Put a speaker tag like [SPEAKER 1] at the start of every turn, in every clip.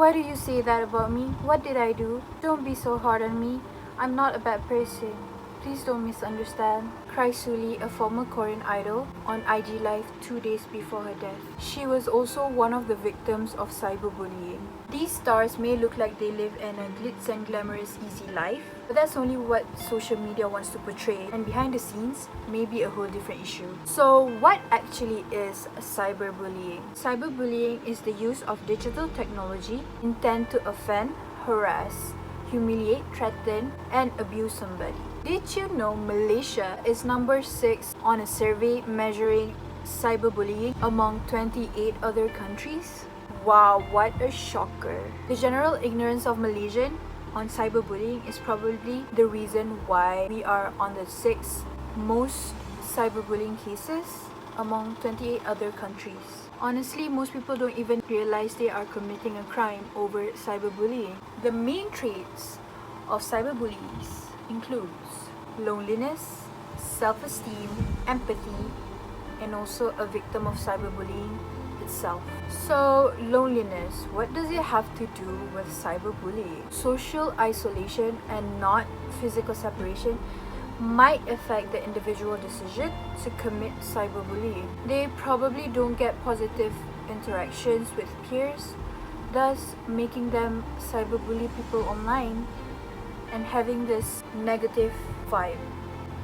[SPEAKER 1] Why do you say that about me? What did I do? Don't be so hard on me. I'm not a bad person. Please don't misunderstand. Cries Suli, a former Korean idol, on IG Live 2 days before her death. She was also one of the victims of cyberbullying. These stars may look like they live in a glitz and glamorous easy life, but that's only what social media wants to portray, and behind the scenes may be a whole different issue. So what actually is cyberbullying? Cyberbullying is the use of digital technology intent to offend, harass, humiliate, threaten, and abuse somebody. Did you know Malaysia is number 6 on a survey measuring cyberbullying among 28 other countries? Wow, what a shocker. The general ignorance of Malaysian on cyberbullying is probably the reason why we are on the 6th most cyberbullying cases among 28 other countries. Honestly, most people don't even realize they are committing a crime over cyberbullying. The main traits of cyberbullies includes loneliness, self-esteem, empathy, and also a victim of cyberbullying itself. So, loneliness, what does it have to do with cyberbullying? Social isolation and not physical separation might affect the individual decision to commit cyberbullying. They probably don't get positive interactions with peers, thus making them cyberbully people online and having this negative vibe.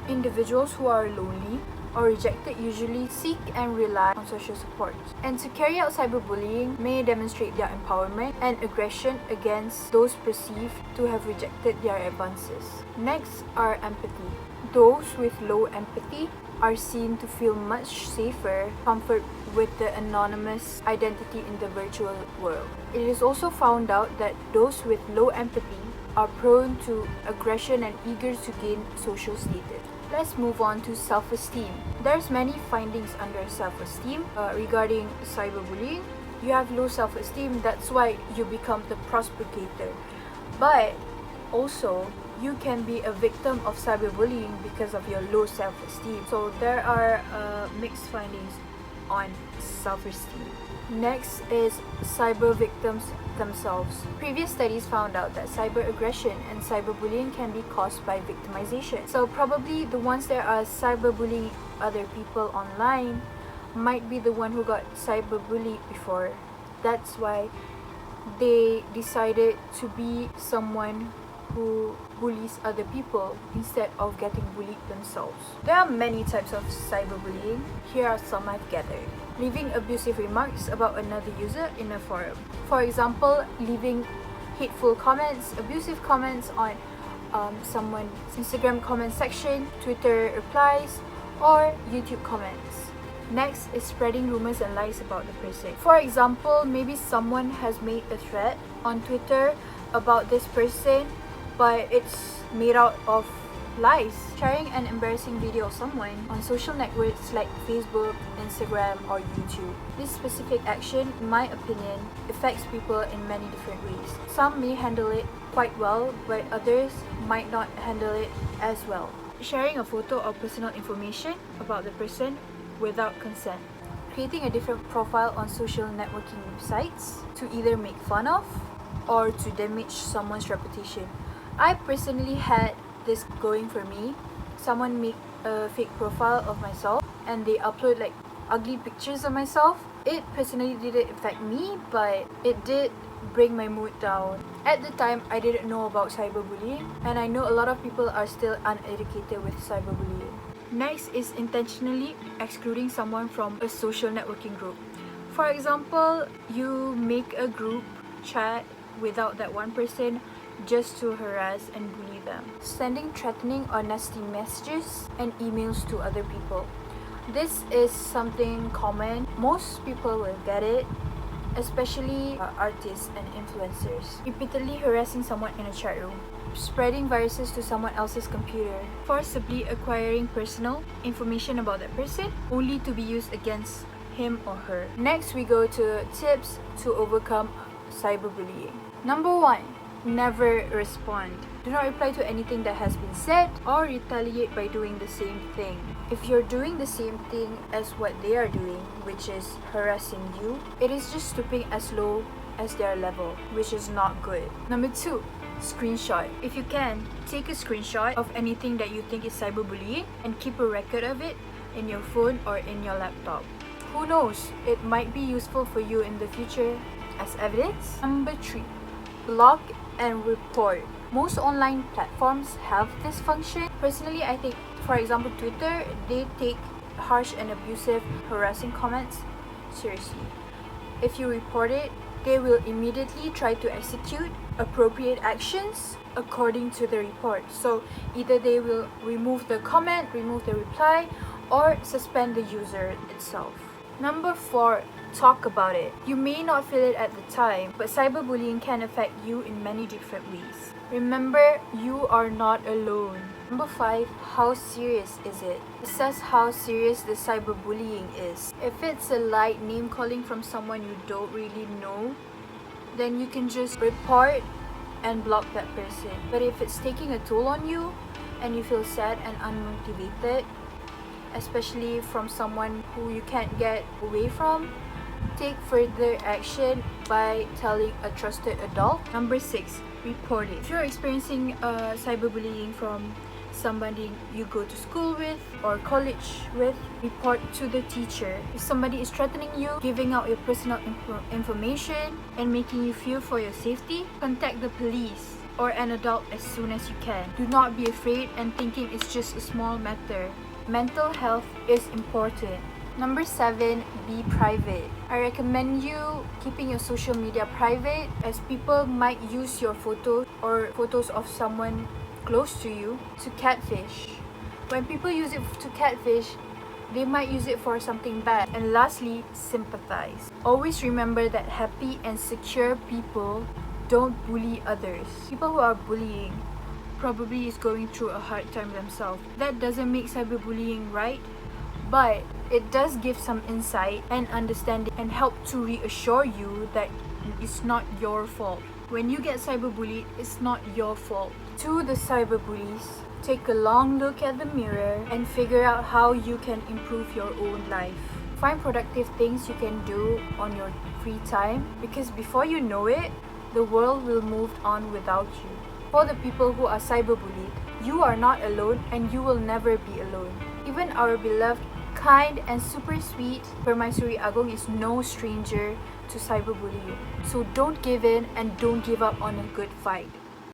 [SPEAKER 1] Individuals who are lonely or rejected usually seek and rely on social support. And to carry out cyberbullying may demonstrate their empowerment and aggression against those perceived to have rejected their advances. Next are empathy. Those with low empathy are seen to feel much safer, comfort with the anonymous identity in the virtual world. It is also found out that those with low empathy are prone to aggression and eager to gain social status. Let's move on to self-esteem. There's many findings under self-esteem regarding cyberbullying. You have low self-esteem, that's why you become the prospector. But also, you can be a victim of cyberbullying because of your low self-esteem. So there are mixed findings on self-esteem. Next is cyber victims themselves. Previous studies found out that cyber aggression and cyberbullying can be caused by victimization. So probably the ones that are cyberbullying other people online might be the one who got cyberbullied before. That's why they decided to be someone who bullies other people instead of getting bullied themselves. There are many types of cyberbullying. Here are some I've gathered. Leaving abusive remarks about another user in a forum. For example, leaving hateful comments, abusive comments on someone's Instagram comment section, Twitter replies, or YouTube comments. Next is spreading rumors and lies about the person. For example, maybe someone has made a thread on Twitter about this person, but it's made out of lies. Sharing an embarrassing video of someone on social networks like Facebook, Instagram, or YouTube. This specific action, in my opinion, affects people in many different ways. Some may handle it quite well, but others might not handle it as well. Sharing a photo or personal information about the person without consent. Creating a different profile on social networking websites to either make fun of or to damage someone's reputation. I personally had this going for me. Someone made a fake profile of myself and they upload like ugly pictures of myself. It personally didn't affect me, but it did bring my mood down. At the time, I didn't know about cyberbullying, and I know a lot of people are still uneducated with cyberbullying. Next is intentionally excluding someone from a social networking group. For example, you make a group chat without that one person just to harass and bully them. Sending threatening or nasty messages and emails to other people. This is something common. Most people will get it, especially artists and influencers. Repeatedly harassing someone in a chat room. Spreading viruses to someone else's computer. Forcibly acquiring personal information about that person only to be used against him or her. Next, we go to tips to overcome cyberbullying. Number 1. Never respond. Do not reply to anything that has been said or retaliate by doing the same thing. If you're doing the same thing as what they are doing, which is harassing you, it is just stooping as low as their level, which is not good. Number 2, screenshot. If you can, take a screenshot of anything that you think is cyberbullying and keep a record of it in your phone or in your laptop. Who knows, it might be useful for you in the future as evidence. Number 3, block and report. Most online platforms have this function. Personally, I think, for example, Twitter, they take harsh and abusive, harassing comments seriously. If you report it, they will immediately try to execute appropriate actions according to the report. So either they will remove the comment, remove the reply, or suspend the user itself. Number 4, talk about it. You may not feel it at the time, but cyberbullying can affect you in many different ways. Remember, you are not alone. Number 5, how serious is it? Assess how serious the cyberbullying is. If it's a light name calling from someone you don't really know, then you can just report and block that person. But if it's taking a toll on you and you feel sad and unmotivated, especially from someone who you can't get away from, take further action by telling a trusted adult. Number 6, report it. If you're experiencing cyberbullying from somebody you go to school with or college with, report to the teacher. If somebody is threatening you, giving out your personal information and making you fear for your safety, contact the police or an adult as soon as you can. Do not be afraid and thinking it's just a small matter. Mental health is important. Number 7, be private. I recommend you keeping your social media private, as people might use your photo or photos of someone close to you to catfish. When people use it to catfish, they might use it for something bad. And lastly, sympathize. Always remember that happy and secure people don't bully others. People who are bullying probably is going through a hard time themselves. That doesn't make cyberbullying right, but it does give some insight and understanding and help to reassure you that it's not your fault. When you get cyberbullied, it's not your fault. To the cyberbullies, take a long look at the mirror and figure out how you can improve your own life. Find productive things you can do on your free time, because before you know it, the world will move on without you. For the people who are cyberbullied, you are not alone and you will never be alone. Even our beloved, kind and super sweet Permaisuri Agong is no stranger to cyberbullying. So don't give in and don't give up on a good fight.